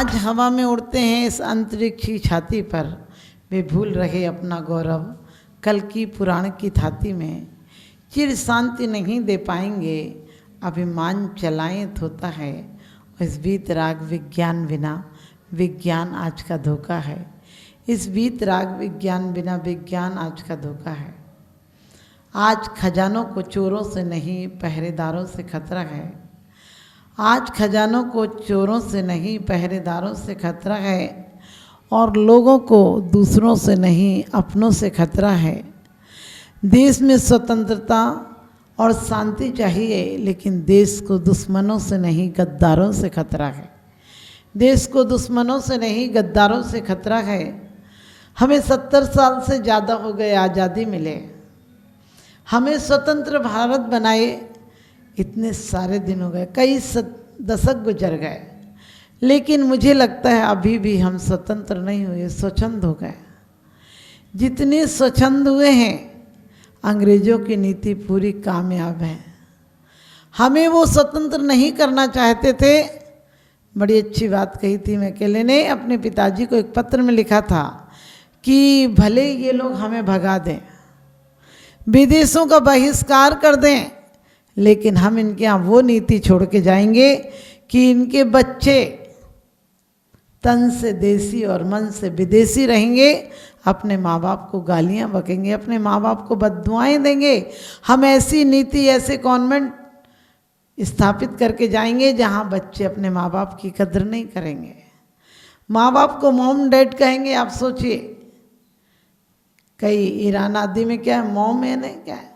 आज हवा में उड़ते हैं इस अंतरिक्षी छाती पर, वे भूल रहे अपना गौरव कल की पुराण की थाती में। चिर शांति नहीं दे पाएंगे, अभिमान चलाएं होता है। इस बीत राग विज्ञान बिना विज्ञान आज का धोखा है। इस बीत राग विज्ञान बिना विज्ञान आज का धोखा है। आज खजानों को चोरों से नहीं पहरेदारों से खतरा है। आज खजानों को चोरों से नहीं पहरेदारों से खतरा है, और लोगों को दूसरों से नहीं अपनों से खतरा है। देश में स्वतंत्रता और शांति चाहिए, लेकिन देश को दुश्मनों से नहीं गद्दारों से खतरा है। देश को दुश्मनों से नहीं गद्दारों से खतरा है। हमें 70 साल से ज़्यादा हो गए आज़ादी मिले, हमें स्वतंत्र भारत बनाए इतने सारे दिन हो गए, कई दशक गुजर गए, लेकिन मुझे लगता है अभी भी हम स्वतंत्र नहीं हुए, स्वच्छंद हो गए। जितने स्वच्छंद हुए हैं, अंग्रेज़ों की नीति पूरी कामयाब है। हमें वो स्वतंत्र नहीं करना चाहते थे। बड़ी अच्छी बात कही थी मैकेले ने, अपने पिताजी को एक पत्र में लिखा था कि भले ये लोग हमें भगा दें, विदेशों का बहिष्कार कर दें, लेकिन हम इनके यहाँ वो नीति छोड़ के जाएंगे कि इनके बच्चे तन से देसी और मन से विदेशी रहेंगे, अपने माँ बाप को गालियाँ बकेंगे, अपने माँ बाप को बद्दुआएं देंगे। हम ऐसी नीति, ऐसे कॉन्वेंट स्थापित करके जाएंगे जहाँ बच्चे अपने माँ बाप की कदर नहीं करेंगे, माँ बाप को मॉम डैड कहेंगे। आप सोचिए, कई ईरान आदि में क्या है, मॉम यानी क्या है,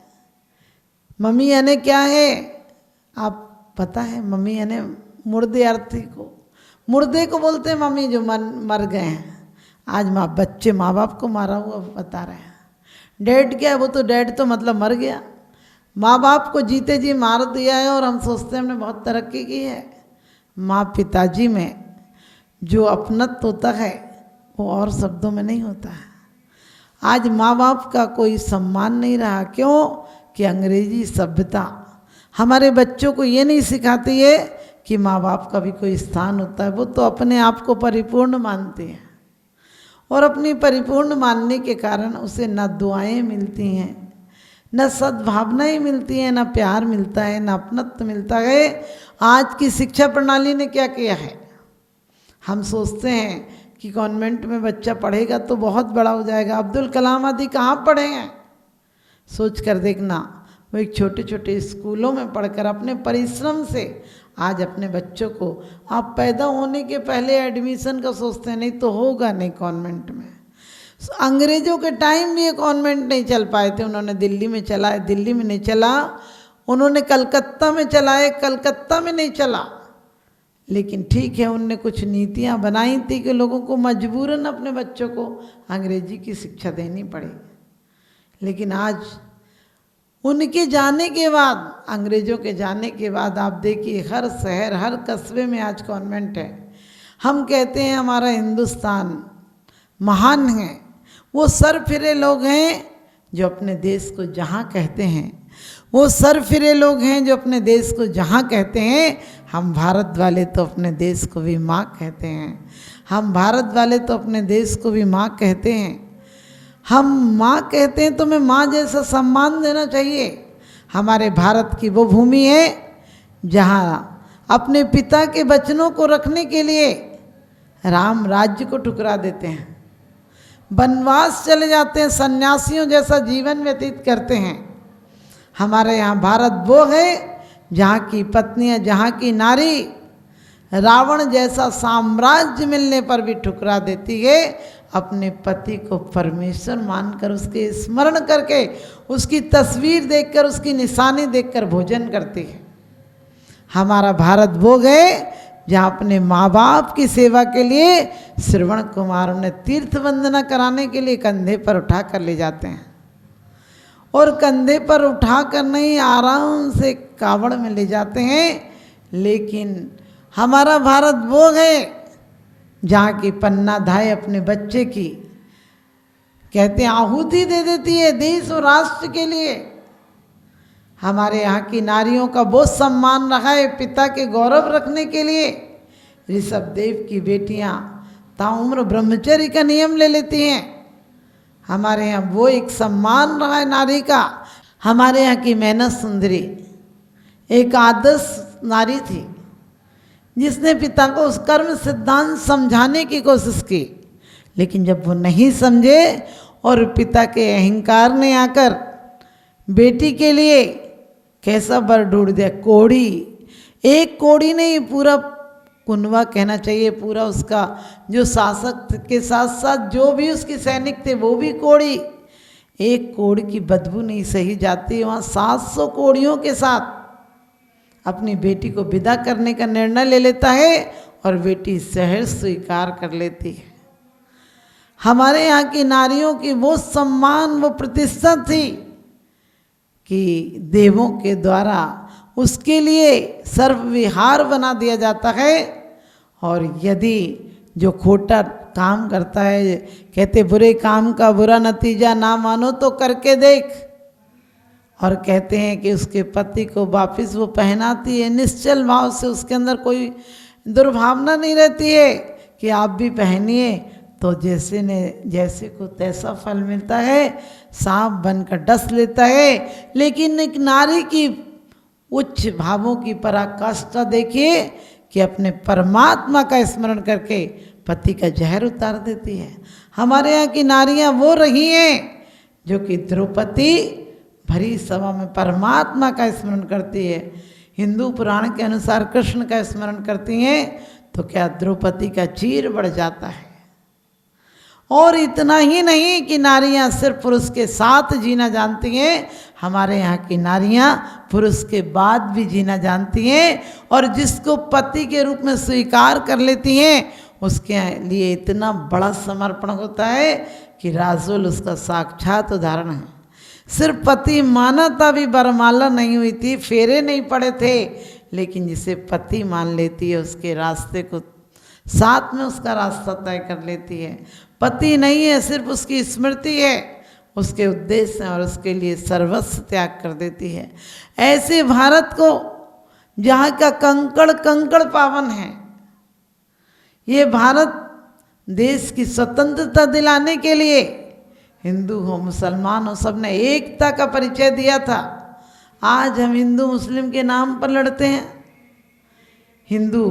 मम्मी यानी क्या है, आप पता है? मम्मी यानी मुर्दे अर्थी को, मुर्दे को बोलते हैं मम्मी जो मर गए हैं। आज बच्चे माँ बाप को मारा हुआ बता रहे हैं। डैड क्या है? वो तो डैड तो मतलब मर गया। माँ बाप को जीते जी मार दिया है, और हम सोचते हैं हमने बहुत तरक्की की है। माँ पिताजी में जो अपनत्व होता है वो और शब्दों में नहीं होता है। आज माँ बाप का कोई सम्मान नहीं रहा। क्यों? कि अंग्रेजी सभ्यता हमारे बच्चों को ये नहीं सिखाती है कि माँ बाप का भी कोई स्थान होता है। वो तो अपने आप को परिपूर्ण मानते हैं, और अपनी परिपूर्ण मानने के कारण उसे न दुआएं मिलती हैं, न सद्भावनाएं मिलती हैं, न प्यार मिलता है, न अपनत्व मिलता है। आज की शिक्षा प्रणाली ने क्या किया है? हम सोचते हैं कि कॉन्वेंट में बच्चा पढ़ेगा तो बहुत बड़ा हो जाएगा। अब्दुल कलाम आदि कहाँ पढ़े हैं? सोच कर देखना, वो एक छोटे छोटे स्कूलों में पढ़कर अपने परिश्रम से आज अपने बच्चों को, आप पैदा होने के पहले एडमिशन का सोचते हैं, नहीं तो होगा नहीं कॉन्वेंट में। अंग्रेज़ों के टाइम भी ये कॉन्वेंट नहीं चल पाए थे। उन्होंने दिल्ली में चलाए, दिल्ली में नहीं चला। उन्होंने कलकत्ता में चलाए, कलकत्ता में नहीं चला। लेकिन ठीक है, उनने कुछ नीतियाँ बनाई थी कि लोगों को मजबूरन अपने बच्चों को अंग्रेजी की शिक्षा देनी पड़ी। लेकिन आज उनके जाने के बाद, अंग्रेज़ों के जाने के बाद आप देखिए हर शहर, हर कस्बे में आज कॉन्वेंट है। हम कहते हैं हमारा हिंदुस्तान महान है। वो सर फिरे लोग हैं जो अपने देश को जहाँ कहते हैं, वो सर फिरे लोग हैं जो अपने देश को जहाँ कहते हैं। हम भारत वाले तो अपने देश को भी माँ कहते हैं। हम भारत वाले तो अपने देश को भी माँ कहते हैं। हम माँ कहते हैं तो हमें माँ जैसा सम्मान देना चाहिए। हमारे भारत की वो भूमि है जहाँ अपने पिता के वचनों को रखने के लिए राम राज्य को ठुकरा देते हैं, वनवास चले जाते हैं, सन्यासियों जैसा जीवन व्यतीत करते हैं। हमारे यहाँ भारत वो है जहाँ की पत्नियाँ, जहाँ की नारी रावण जैसा साम्राज्य मिलने पर भी ठुकरा देती है। अपने पति को परमेश्वर मानकर, उसके स्मरण करके, उसकी तस्वीर देखकर, उसकी निशानी देखकर भोजन करती है। हमारा भारत वो है जहाँ अपने माँ बाप की सेवा के लिए श्रवण कुमार उन्हें तीर्थ वंदना कराने के लिए कंधे पर उठा कर ले जाते हैं, और कंधे पर उठा कर नहीं, आराम से कावड़ में ले जाते हैं। लेकिन हमारा भारत वो है जहाँ की पन्ना धाय अपने बच्चे की, कहते हैं आहुति दे देती है देश और राष्ट्र के लिए। हमारे यहाँ की नारियों का बहुत सम्मान रहा है पिता के गौरव रखने के लिए, ऋषभदेव की बेटियां ताउम्र ब्रह्मचर्य का नियम ले लेती हैं। हमारे यहाँ वो एक सम्मान रहा है नारी का। हमारे यहाँ की मेहनत सुंदरी एक आदर्श नारी थी, जिसने पिता को उस कर्म सिद्धांत समझाने की कोशिश की, लेकिन जब वो नहीं समझे और पिता के अहंकार ने आकर बेटी के लिए कैसा वर ढूंढ दिया, कोड़ी। एक कोड़ी नहीं, पूरा कुनवा कहना चाहिए, पूरा उसका जो शासक के साथ साथ जो भी उसके सैनिक थे वो भी कोड़ी। एक कोड़ी की बदबू नहीं सही जाती, वहाँ 700 कोड़ियों के साथ अपनी बेटी को विदा करने का निर्णय ले लेता है और बेटी सहर्ष स्वीकार कर लेती है। हमारे यहाँ की नारियों की वो सम्मान, वो प्रतिष्ठा थी कि देवों के द्वारा उसके लिए सर्वविहार बना दिया जाता है। और यदि जो खोटा काम करता है, कहते बुरे काम का बुरा नतीजा ना मानो तो करके देख, और कहते हैं कि उसके पति को वापस वो पहनाती है निश्चल भाव से, उसके अंदर कोई दुर्भावना नहीं रहती है कि आप भी पहनिए तो जैसे को तैसा फल मिलता है, सांप बनकर डस लेता है। लेकिन एक नारी की उच्च भावों की पराकाष्ठा देखिए कि अपने परमात्मा का स्मरण करके पति का जहर उतार देती है। हमारे यहाँ की नारियाँ वो रही हैं जो कि द्रौपदी भरी सभा में परमात्मा का स्मरण करती है। हिंदू पुराण के अनुसार कृष्ण का स्मरण करती हैं तो क्या द्रौपदी का चीर बढ़ जाता है। और इतना ही नहीं कि नारियां सिर्फ पुरुष के साथ जीना जानती हैं, हमारे यहाँ की नारियां पुरुष के बाद भी जीना जानती हैं। और जिसको पति के रूप में स्वीकार कर लेती हैं उसके लिए इतना बड़ा समर्पण होता है कि राजुल उसका साक्षात उदाहरण है। सिर्फ पति माना था भी वरमाला नहीं हुई थी, फेरे नहीं पड़े थे, लेकिन जिसे पति मान लेती है उसके रास्ते को साथ में उसका रास्ता तय कर लेती है। पति नहीं है, सिर्फ उसकी स्मृति है, उसके उद्देश्य हैं और उसके लिए सर्वस्व त्याग कर देती है। ऐसे भारत को जहाँ का कंकड़ कंकड़ पावन है, ये भारत देश की स्वतंत्रता दिलाने के लिए हिंदू हो मुसलमान हो सबने एकता का परिचय दिया था। आज हम हिंदू मुस्लिम के नाम पर लड़ते हैं। हिंदू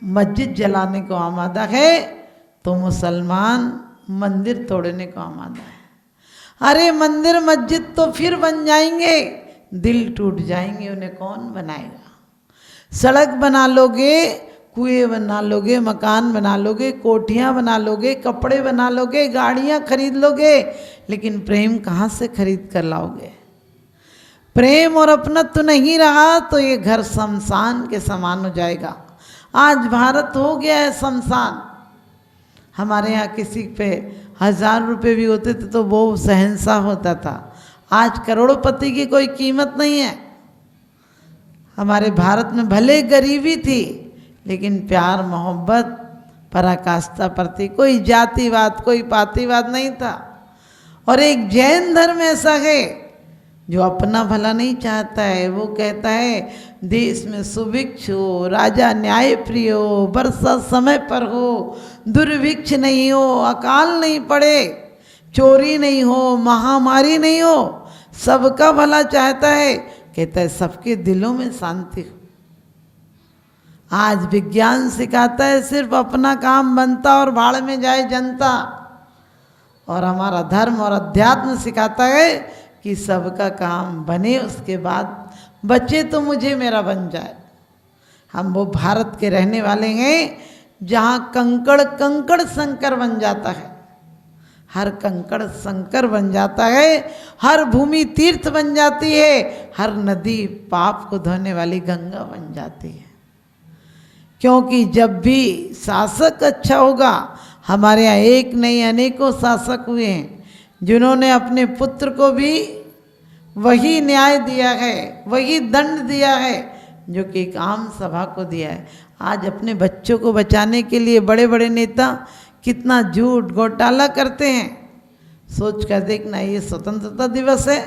मस्जिद जलाने को आमादा है तो मुसलमान मंदिर तोड़ने को आमादा है। अरे मंदिर मस्जिद तो फिर बन जाएंगे, दिल टूट जाएंगे, उन्हें कौन बनाएगा। सड़क बना लोगे, कुएं बना लोगे, मकान बना लोगे, कोठियाँ बना लोगे, कपड़े बना लोगे, गाड़ियाँ खरीद लोगे, लेकिन प्रेम कहाँ से खरीद कर लाओगे। प्रेम और अपनत्व नहीं रहा तो ये घर शमशान के समान हो जाएगा। आज भारत हो गया है शमशान। हमारे यहाँ किसी पे 1000 रुपये भी होते थे तो वो शहंशाह होता था। आज करोड़पति की कोई कीमत नहीं है। हमारे भारत में भले गरीबी थी लेकिन प्यार मोहब्बत पराकाष्ठा प्रति कोई जातिवाद कोई पातिवाद नहीं था। और एक जैन धर्म ऐसा है जो अपना भला नहीं चाहता है। वो कहता है देश में सुभिक्ष हो, राजा न्याय प्रिय हो, वर्षा समय पर हो, दुर्भिक्ष नहीं हो, अकाल नहीं पड़े, चोरी नहीं हो, महामारी नहीं हो, सबका भला चाहता है। कहता है सबके दिलों में शांति हो। आज विज्ञान सिखाता है सिर्फ अपना काम बनता और भाड़ में जाए जनता, और हमारा धर्म और अध्यात्म सिखाता है कि सबका काम बने, उसके बाद बचे तो मुझे मेरा बन जाए। हम वो भारत के रहने वाले हैं जहाँ कंकड़ कंकड़ शंकर बन जाता है, हर कंकड़ शंकर बन जाता है, हर भूमि तीर्थ बन जाती है, हर नदी पाप को धोने वाली गंगा बन जाती है। क्योंकि जब भी शासक अच्छा होगा, हमारे यहाँ एक नहीं अनेकों शासक हुए हैं जिन्होंने अपने पुत्र को भी वही न्याय दिया है, वही दंड दिया है जो कि एक आम सभा को दिया है। आज अपने बच्चों को बचाने के लिए बड़े बड़े नेता कितना झूठ घोटाला करते हैं। सोच कर देखना, ये स्वतंत्रता दिवस है,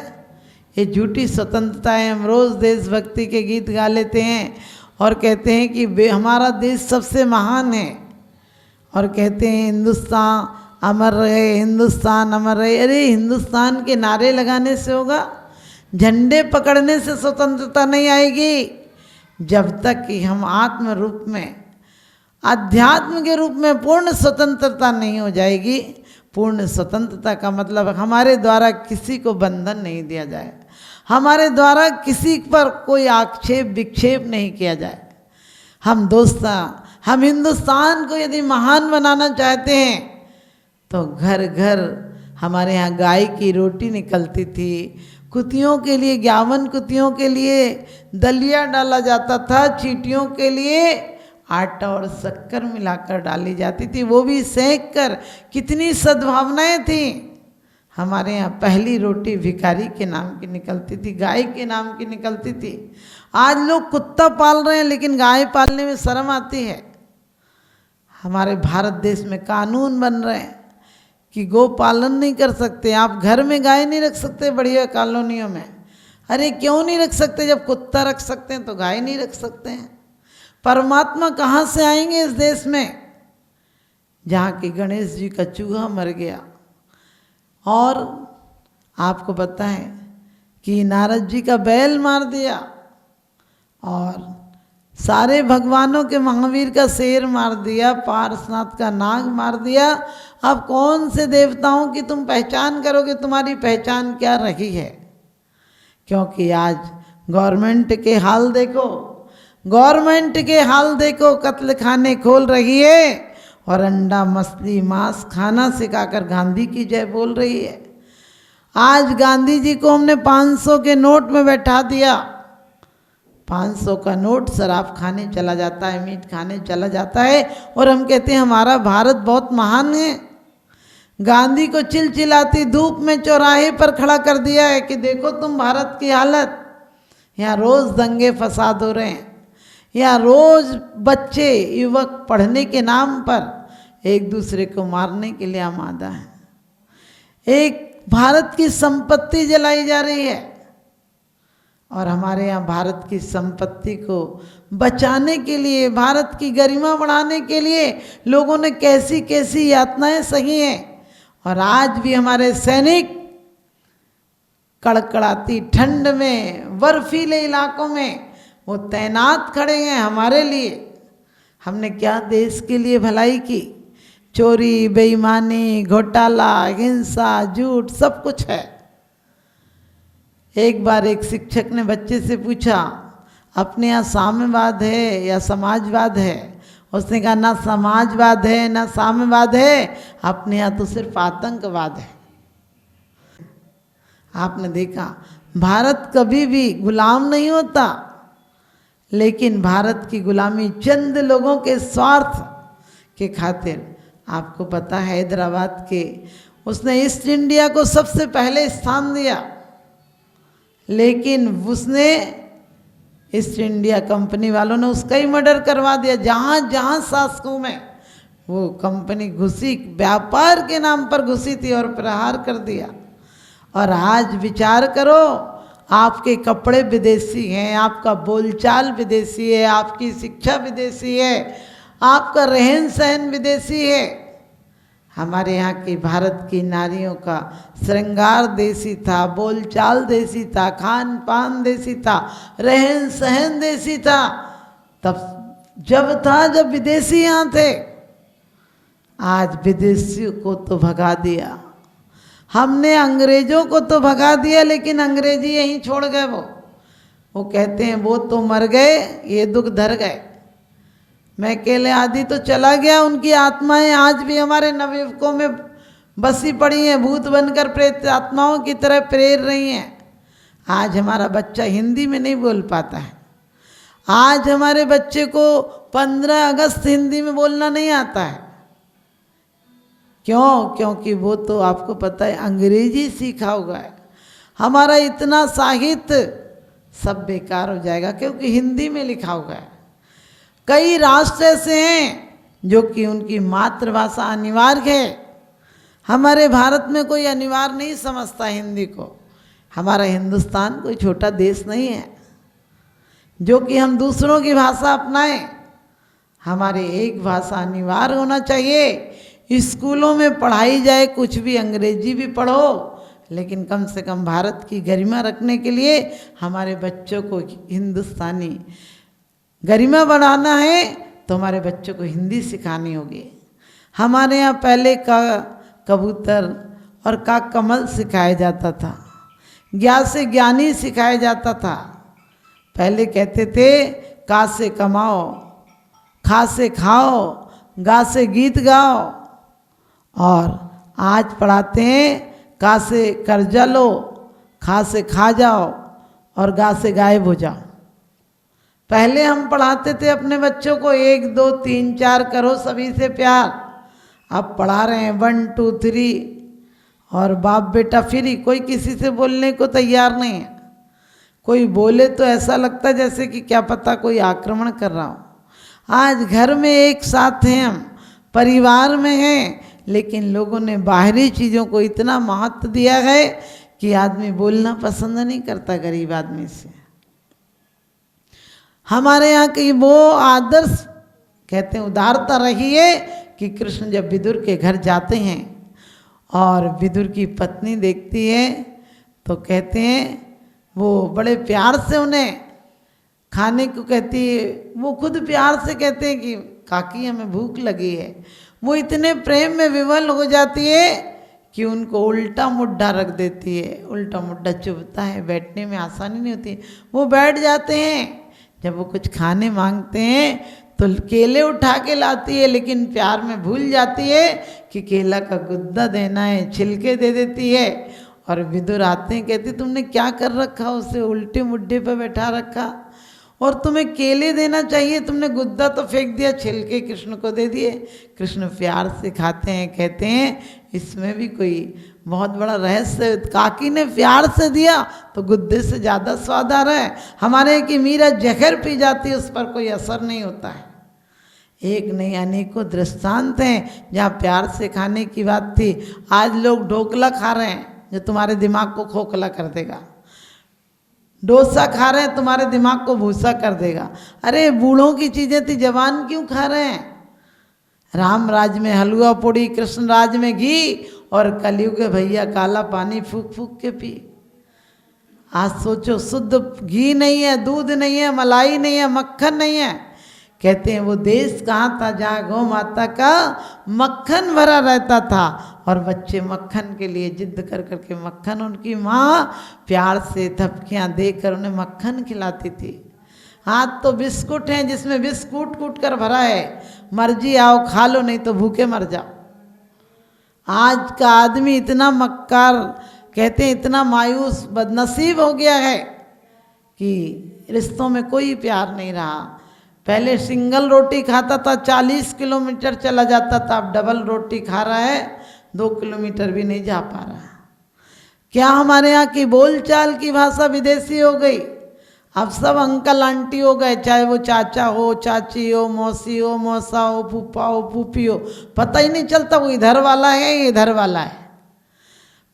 ये झूठी स्वतंत्रता है। हम रोज़ देशभक्ति के गीत गा लेते हैं और कहते हैं कि हमारा देश सबसे महान है, और कहते हैं हिंदुस्तान अमर रहे, हिंदुस्तान अमर रहे। अरे हिंदुस्तान के नारे लगाने से होगा? झंडे पकड़ने से स्वतंत्रता नहीं आएगी। जब तक कि हम आत्म रूप में, अध्यात्म के रूप में पूर्ण स्वतंत्रता नहीं हो जाएगी। पूर्ण स्वतंत्रता का मतलब हमारे द्वारा किसी को बंधन नहीं दिया जाए, हमारे द्वारा किसी पर कोई आक्षेप विक्षेप नहीं किया जाए। हम हिंदुस्तान को यदि महान बनाना चाहते हैं तो घर घर हमारे यहाँ गाय की रोटी निकलती थी, कुतियों के लिए 51 कुतियों के लिए दलिया डाला जाता था, चींटियों के लिए आटा और शक्कर मिलाकर डाली जाती थी, वो भी सेंक कर। कितनी सद्भावनाएं थी। हमारे यहाँ पहली रोटी भिखारी के नाम की निकलती थी, गाय के नाम की निकलती थी। आज लोग कुत्ता पाल रहे हैं लेकिन गाय पालने में शर्म आती है। हमारे भारत देश में कानून बन रहे हैं कि गो पालन नहीं कर सकते, आप घर में गाय नहीं रख सकते बढ़िया कॉलोनियों में। अरे क्यों नहीं रख सकते? जब कुत्ता रख सकते हैं तो गाय नहीं रख सकते हैं। परमात्मा कहाँ से आएंगे इस देश में जहाँ कि गणेश जी का चूहा मर गया? और आपको पता है कि नारद जी का बैल मार दिया, और सारे भगवानों के महावीर का शेर मार दिया, पार्श्वनाथ का नाग मार दिया। अब कौन से देवताओं की तुम पहचान करोगे? तुम्हारी पहचान क्या रही है? क्योंकि आज गवर्नमेंट के हाल देखो, गवर्नमेंट के हाल देखो, कत्ल खाने खोल रही है और अंडा मछली मांस खाना सिखाकर गांधी की जय बोल रही है। आज गांधी जी को हमने 500 के नोट में बैठा दिया। 500 का नोट शराब खाने चला जाता है, मीट खाने चला जाता है, और हम कहते हैं हमारा भारत बहुत महान है। गांधी को चिलचिलाती धूप में चौराहे पर खड़ा कर दिया है कि देखो तुम भारत की हालत। यहाँ रोज़ दंगे फसाद हो रहे हैं, यहाँ रोज़ बच्चे युवक पढ़ने के नाम पर एक दूसरे को मारने के लिए आमादा है। एक भारत की संपत्ति जलाई जा रही है, और हमारे यहाँ भारत की संपत्ति को बचाने के लिए, भारत की गरिमा बढ़ाने के लिए लोगों ने कैसी कैसी यातनाएं सही हैं। और आज भी हमारे सैनिक कड़कड़ाती ठंड में, बर्फीले इलाकों में वो तैनात खड़े हैं हमारे लिए। हमने क्या देश के लिए भलाई की? चोरी, बेईमानी, घोटाला, हिंसा, झूठ सब कुछ है। एक बार एक शिक्षक ने बच्चे से पूछा, अपने यहाँ साम्यवाद है या समाजवाद है? उसने कहा ना समाजवाद है ना साम्यवाद है, अपने यहाँ तो सिर्फ आतंकवाद है। आपने देखा भारत कभी भी गुलाम नहीं होता, लेकिन भारत की गुलामी चंद लोगों के स्वार्थ के खातिर। आपको पता है हैदराबाद के उसने ईस्ट इंडिया को सबसे पहले स्थान दिया, लेकिन उसने ईस्ट इंडिया कंपनी वालों ने उसका ही मर्डर करवा दिया। जहाँ जहाँ शासकों में वो कंपनी घुसी, व्यापार के नाम पर घुसी थी और प्रहार कर दिया। और आज विचार करो, आपके कपड़े विदेशी हैं, आपका बोलचाल विदेशी है, आपकी शिक्षा विदेशी है, आपका रहन सहन विदेशी है। हमारे यहाँ की भारत की नारियों का श्रृंगार देसी था, बोलचाल देसी था, खान पान देसी था, रहन सहन देसी था। तब जब विदेशी यहाँ थे। आज विदेशियों को तो भगा दिया हमने, अंग्रेजों को तो भगा दिया, लेकिन अंग्रेजी यहीं छोड़ गए। वो कहते हैं वो तो मर गए, ये दुख धर गए, मैं अकेले आदि तो चला गया। उनकी आत्माएं आज भी हमारे नवयुवकों में बसी पड़ी हैं, भूत बनकर प्रेत आत्माओं की तरह प्रेर रही हैं। आज हमारा बच्चा हिंदी में नहीं बोल पाता है। आज हमारे बच्चे को 15 अगस्त हिंदी में बोलना नहीं आता है। क्यों? क्योंकि वो तो आपको पता है अंग्रेजी सीखा हुआ है। हमारा इतना साहित्य सब बेकार हो जाएगा क्योंकि हिंदी में लिखा हुआ है। कई राष्ट्र ऐसे हैं जो कि उनकी मातृभाषा अनिवार्य है। हमारे भारत में कोई अनिवार्य नहीं समझता हिंदी को। हमारा हिंदुस्तान कोई छोटा देश नहीं है। जो कि हम दूसरों की भाषा अपनाएं। हमारी एक भाषा अनिवार्य होना चाहिए। स्कूलों में पढ़ाई जाए कुछ भी, अंग्रेजी भी पढ़ो, लेकिन कम से कम भारत की गरिमा रखने के लिए हमारे बच्चों को हिंदुस्तानी गरिमा बढ़ाना है तो हमारे बच्चों को हिंदी सिखानी होगी। हमारे यहाँ पहले का कबूतर और का कमल सिखाया जाता था, ज्ञा से ज्ञानी सिखाया जाता था। पहले कहते थे का से कमाओ, खा से खाओ, गा से गीत गाओ, और आज पढ़ाते हैं का से कर्जा लो, खा से खा जाओ और गा से गायब हो जाओ। पहले हम पढ़ाते थे अपने बच्चों को 1 2 3 4 करो सभी से प्यार। अब पढ़ा रहे हैं 1 2 3 और बाप बेटा फ्री। कोई किसी से बोलने को तैयार नहीं है। कोई बोले तो ऐसा लगता है जैसे कि क्या पता कोई आक्रमण कर रहा हो। आज घर में एक साथ हैं, हम परिवार में हैं, लेकिन लोगों ने बाहरी चीज़ों को इतना महत्व दिया है कि आदमी बोलना पसंद नहीं करता गरीब आदमी से। हमारे यहाँ की वो आदर्श कहते हैं उदारता रही है कि कृष्ण जब विदुर के घर जाते हैं और विदुर की पत्नी देखती है तो कहते हैं वो बड़े प्यार से उन्हें खाने को कहती है। वो खुद प्यार से कहते हैं कि काकी हमें भूख लगी है। वो इतने प्रेम में विवल हो जाती है कि उनको उल्टा मुड्ढा रख देती है। उल्टा मुड्ढा चुभता है, बैठने में आसानी नहीं होती। वो बैठ जाते हैं। जब वो कुछ खाने मांगते हैं तो केले उठा के लाती है, लेकिन प्यार में भूल जाती है कि केला का गुद्दा देना है, छिलके दे देती है। और विदुर आते हैं, कहते तुमने क्या कर रखा, उसे उल्टे मुड्ढे पर बैठा रखा, और तुम्हें केले देना चाहिए, तुमने गुद्दा तो फेंक दिया, छिलके कृष्ण को दे दिए। कृष्ण प्यार से खाते हैं, कहते हैं इसमें भी कोई बहुत बड़ा रहस्य। काकी ने प्यार से दिया तो गुद्दे से ज़्यादा स्वाद आ रहा है। हमारे की मीरा जहर पी जाती है, उस पर कोई असर नहीं होता है। एक नहीं अनेकों दृष्टांत हैं जहाँ प्यार से खाने की बात थी। आज लोग ढोकला खा रहे हैं जो तुम्हारे दिमाग को खोखला कर देगा। डोसा खा रहे हैं, तुम्हारे दिमाग को भूसा कर देगा। अरे बूढ़ों की चीज़ें थी, जवान क्यों खा रहे हैं? राम राज में हलवा पूड़ी, कृष्ण राज में घी, और कलयुग के भैया काला पानी फूक फूक के पी। आज सोचो, शुद्ध घी नहीं है, दूध नहीं है, मलाई नहीं है, मक्खन नहीं है। कहते हैं वो देश कहाँ था जहाँ गौ माता का मक्खन भरा रहता था, और बच्चे मक्खन के लिए जिद कर करके मक्खन, उनकी माँ प्यार से थपकियाँ देकर उन्हें मक्खन खिलाती थी। हाथ तो बिस्कुट हैं जिसमें बिस्कुट कूट कर भरा है, मर्जी आओ खा लो, नहीं तो भूखे मर जाओ। आज का आदमी इतना मक्कार, कहते हैं इतना मायूस बदनसीब हो गया है कि रिश्तों में कोई प्यार नहीं रहा। पहले सिंगल रोटी खाता था 40 किलोमीटर चला जाता था, अब डबल रोटी खा रहा है 2 किलोमीटर भी नहीं जा पा रहा। क्या हमारे यहाँ की बोलचाल की भाषा विदेशी हो गई? अब सब अंकल आंटी हो गए, चाहे वो चाचा हो, चाची हो, मौसी हो, मौसा हो, फूफा हो, फूफी हो। पता ही नहीं चलता वो इधर वाला है या इधर वाला है।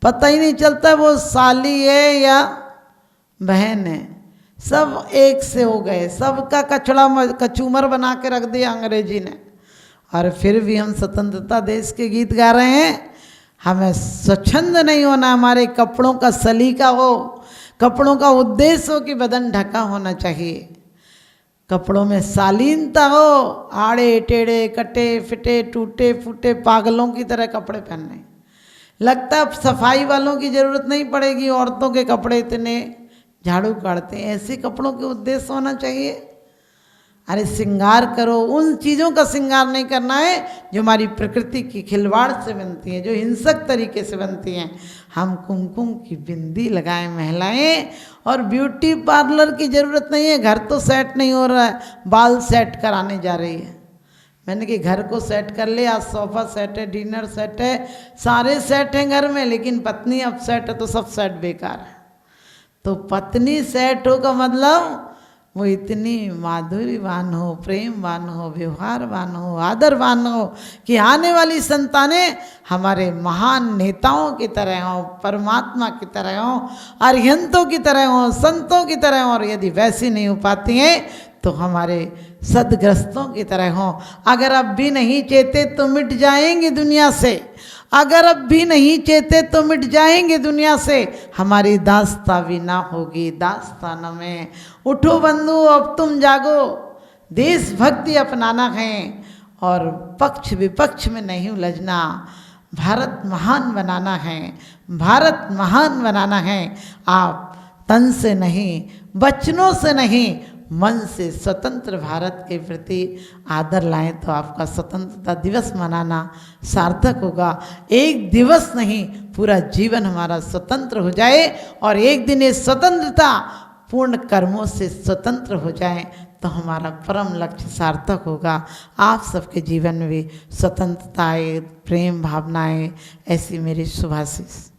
पता ही नहीं चलता वो साली है या बहन है। सब एक से हो गए, सबका कचड़ा कचूमर बना के रख दिया अंग्रेजी ने। और फिर भी हम स्वतंत्रता देश के गीत गा रहे हैं। हमें स्वच्छंद नहीं होना, हमारे कपड़ों का सलीका हो, कपड़ों का उद्देश्य हो कि बदन ढका होना चाहिए, कपड़ों में शालीनता हो। आड़े टेढ़े कटे फिटे टूटे फूटे पागलों की तरह कपड़े पहनने लगता है सफाई वालों की ज़रूरत नहीं पड़ेगी। औरतों के कपड़े इतने झाड़ू काटते हैं, ऐसे कपड़ों के उद्देश्य होना चाहिए। अरे श्रृंगार करो, उन चीज़ों का श्रृंगार नहीं करना है जो हमारी प्रकृति की खिलवाड़ से बनती हैं, जो हिंसक तरीके से बनती हैं। हम कुमकुम की बिंदी लगाएं महिलाएं, और ब्यूटी पार्लर की ज़रूरत नहीं है। घर तो सेट नहीं हो रहा है, बाल सेट कराने जा रही है। मैंने कि घर को सेट कर ले, आज सोफ़ा सेट है, डिनर सेट है, सारे सेट हैं घर में, लेकिन पत्नी अब सेट है तो सब सेट बेकार है। तो पत्नी सेट हो का मतलब वो इतनी माधुर्यवान हो, प्रेमवान हो, व्यवहारवान हो, आदरवान हो कि आने वाली संतानें हमारे महान नेताओं की तरह हों, परमात्मा की तरह हों, अरिहंतों की तरह हों, संतों की तरह हों। और यदि वैसी नहीं हो पाती हैं तो हमारे सदग्रस्तों की तरह हों। अगर अब भी नहीं चेते तो मिट जाएंगे दुनिया से, अगर अब भी नहीं चेते तो मिट जाएंगे दुनिया से। हमारी दास्ता भी ना होगी दास्तान में। उठो बंधु अब तुम जागो, देशभक्ति अपनाना है और पक्ष विपक्ष में नहीं उलझना। भारत महान बनाना है, भारत महान बनाना है। आप तन से नहीं, वचनों से नहीं, मन से स्वतंत्र भारत के प्रति आदर लाएं तो आपका स्वतंत्रता दिवस मनाना सार्थक होगा। एक दिवस नहीं, पूरा जीवन हमारा स्वतंत्र हो जाए और एक दिन ये स्वतंत्रता पूर्ण कर्मों से स्वतंत्र हो जाए तो हमारा परम लक्ष्य सार्थक होगा। आप सबके जीवन में भी स्वतंत्रता आए, प्रेम भावना आए, ऐसी मेरी शुभाशीष।